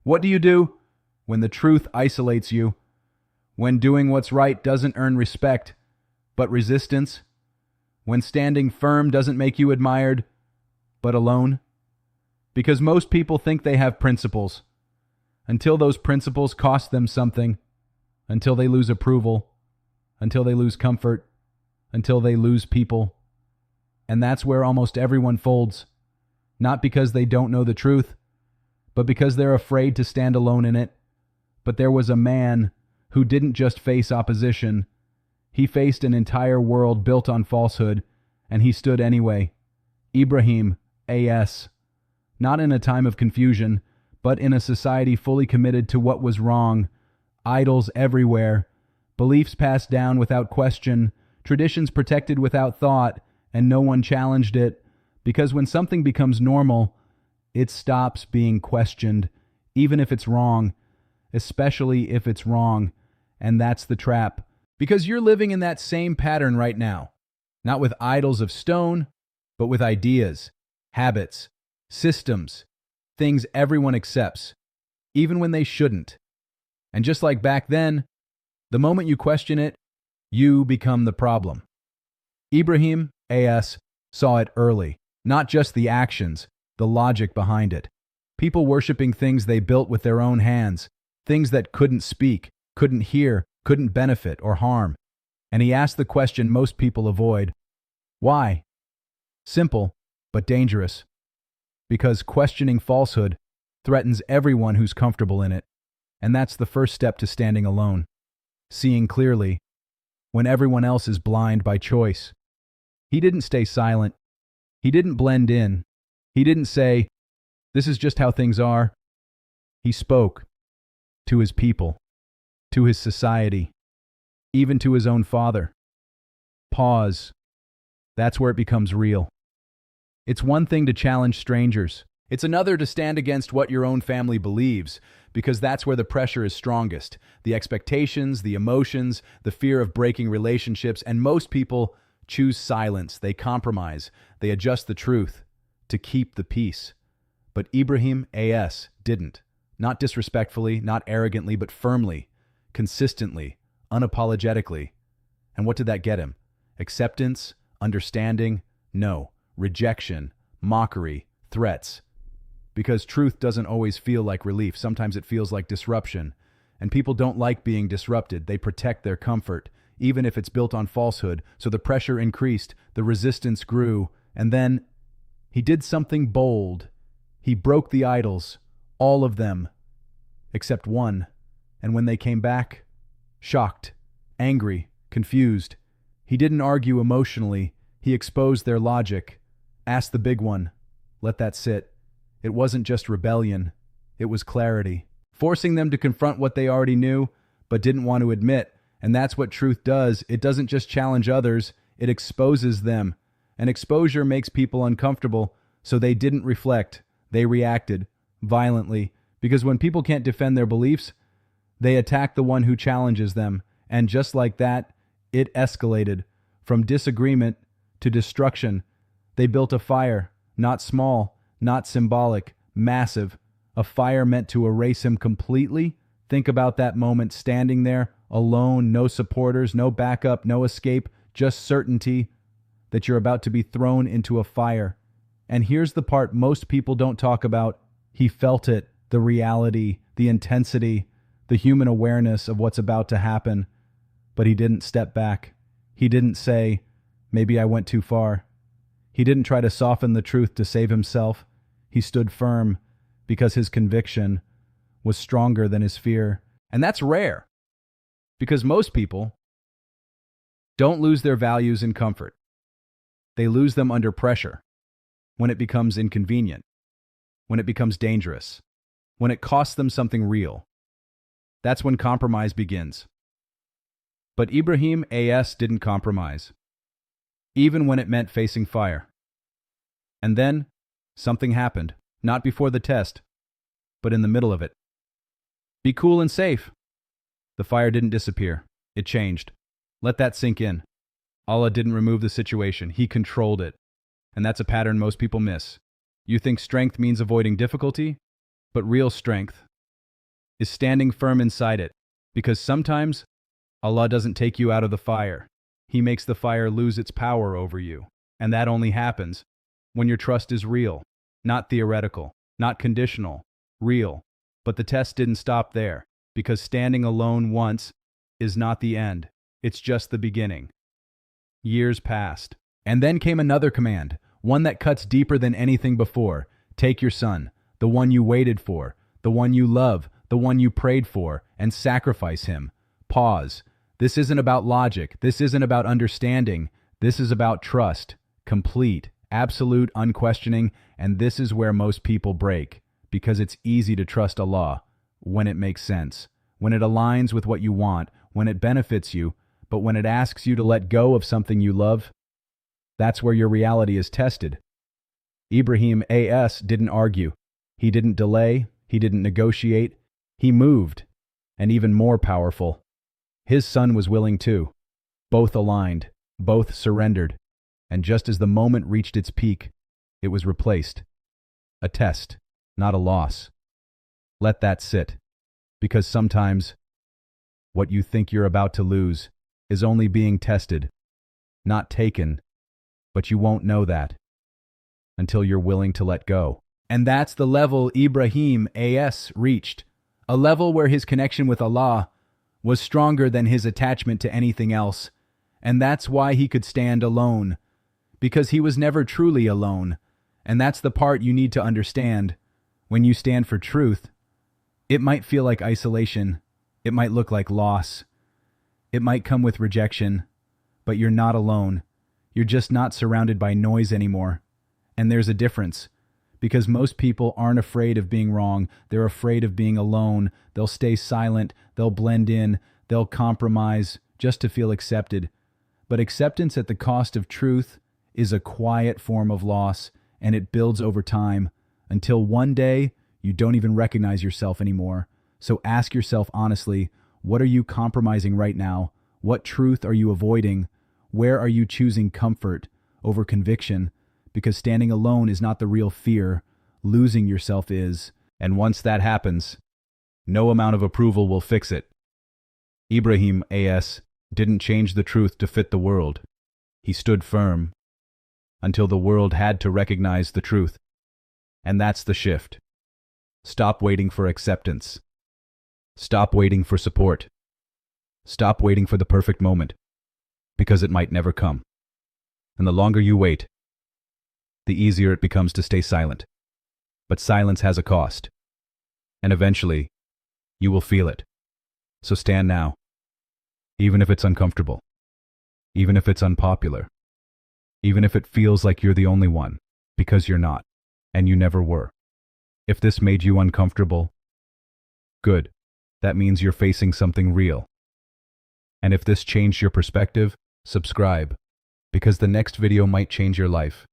What do you do when the truth isolates you? When doing what's right doesn't earn respect, but resistance? When standing firm doesn't make you admired, but alone? Because most people think they have principles, until those principles cost them something, until they lose approval, until they lose comfort, until they lose people. And that's where almost everyone folds, not because they don't know the truth, but because they're afraid to stand alone in it. But there was a man who didn't just face opposition. He faced an entire world built on falsehood, and he stood anyway. Ibrahim, A.S. Not in a time of confusion, but in a society fully committed to what was wrong. Idols everywhere, beliefs passed down without question, traditions protected without thought, and no one challenged it. Because when something becomes normal, it stops being questioned, even if it's wrong, especially if it's wrong. And that's the trap. Because you're living in that same pattern right now. Not with idols of stone, but with ideas, habits, systems, things everyone accepts, even when they shouldn't. And just like back then, the moment you question it, you become the problem. Ibrahim, A.S., saw it early, not just the actions, the logic behind it. People worshiping things they built with their own hands, things that couldn't speak, couldn't hear, couldn't benefit or harm. And he asked the question most people avoid. Why? Simple, but dangerous. Because questioning falsehood threatens everyone who's comfortable in it. And that's the first step to standing alone. Seeing clearly, when everyone else is blind by choice. He didn't stay silent. He didn't blend in. He didn't say, "This is just how things are." He spoke to his people, to his society, even to his own father. Pause. That's where it becomes real. It's one thing to challenge strangers. It's another to stand against what your own family believes, because that's where the pressure is strongest. The expectations, the emotions, the fear of breaking relationships, and most people choose silence. They compromise. They adjust the truth to keep the peace. But Ibrahim, A.S., didn't. Not disrespectfully, not arrogantly, but firmly, consistently, unapologetically. And what did that get him? Acceptance? Understanding? No. Rejection, mockery, threats. Because truth doesn't always feel like relief. Sometimes it feels like disruption. And people don't like being disrupted. They protect their comfort, even if it's built on falsehood. So the pressure increased, the resistance grew, and then he did something bold. He broke the idols, all of them, except one. And when they came back, shocked, angry, confused, he didn't argue emotionally. He exposed their logic. Asked the big one. Let that sit. It wasn't just rebellion. It was clarity. Forcing them to confront what they already knew, but didn't want to admit. And that's what truth does. It doesn't just challenge others, it exposes them. And exposure makes people uncomfortable, so they didn't reflect. They reacted violently. Because when people can't defend their beliefs, they attack the one who challenges them. And just like that, it escalated. From disagreement to destruction. They built a fire, not small, not symbolic, massive. A fire meant to erase him completely. Think about that moment, standing there, alone, no supporters, no backup, no escape, just certainty that you're about to be thrown into a fire. And here's the part most people don't talk about. He felt it, the reality, the intensity, the human awareness of what's about to happen. But he didn't step back. He didn't say, "Maybe I went too far." He didn't try to soften the truth to save himself. He stood firm because his conviction was stronger than his fear. And that's rare, because most people don't lose their values in comfort. They lose them under pressure, when it becomes inconvenient, when it becomes dangerous, when it costs them something real. That's when compromise begins. But Ibrahim, A.S., didn't compromise, even when it meant facing fire. And then, something happened, not before the test, but in the middle of it. Be cool and safe. The fire didn't disappear. It changed. Let that sink in. Allah didn't remove the situation. He controlled it. And that's a pattern most people miss. You think strength means avoiding difficulty, but real strength is standing firm inside it, because sometimes Allah doesn't take you out of the fire. He makes the fire lose its power over you. And that only happens when your trust is real, not theoretical, not conditional, real. But the test didn't stop there, because standing alone once is not the end. It's just the beginning. Years passed, and then came another command, one that cuts deeper than anything before. Take your son, the one you waited for, the one you love, the one you prayed for, and sacrifice him. Pause. This isn't about logic. This isn't about understanding. This is about trust. Complete, absolute, unquestioning, and this is where most people break, because it's easy to trust Allah when it makes sense, when it aligns with what you want, when it benefits you, but when it asks you to let go of something you love, that's where your reality is tested. Ibrahim A.S. didn't argue. He didn't delay. He didn't negotiate. He moved. And even more powerful, his son was willing too. Both aligned. Both surrendered. And just as the moment reached its peak, it was replaced. A test, not a loss. Let that sit. Because sometimes what you think you're about to lose is only being tested, not taken. But you won't know that until you're willing to let go. And that's the level Ibrahim A.S. reached. A level where his connection with Allah was stronger than his attachment to anything else. And that's why he could stand alone. Because he was never truly alone. And that's the part you need to understand. When you stand for truth, it might feel like isolation. It might look like loss. It might come with rejection. But you're not alone. You're just not surrounded by noise anymore. And there's a difference. Because most people aren't afraid of being wrong. They're afraid of being alone. They'll stay silent. They'll blend in. They'll compromise just to feel accepted. But acceptance at the cost of truth is a quiet form of loss, and it builds over time until one day you don't even recognize yourself anymore. So ask yourself honestly, what are you compromising right now? What truth are you avoiding? Where are you choosing comfort over conviction? Because standing alone is not the real fear. Losing yourself is. And once that happens, no amount of approval will fix it. Ibrahim A.S. didn't change the truth to fit the world. He stood firm until the world had to recognize the truth. And that's the shift. Stop waiting for acceptance. Stop waiting for support. Stop waiting for the perfect moment, because it might never come. And the longer you wait, the easier it becomes to stay silent. But silence has a cost. And eventually, you will feel it. So stand now. Even if it's uncomfortable. Even if it's unpopular. Even if it feels like you're the only one. Because you're not. And you never were. If this made you uncomfortable, good. That means you're facing something real. And if this changed your perspective, subscribe. Because the next video might change your life.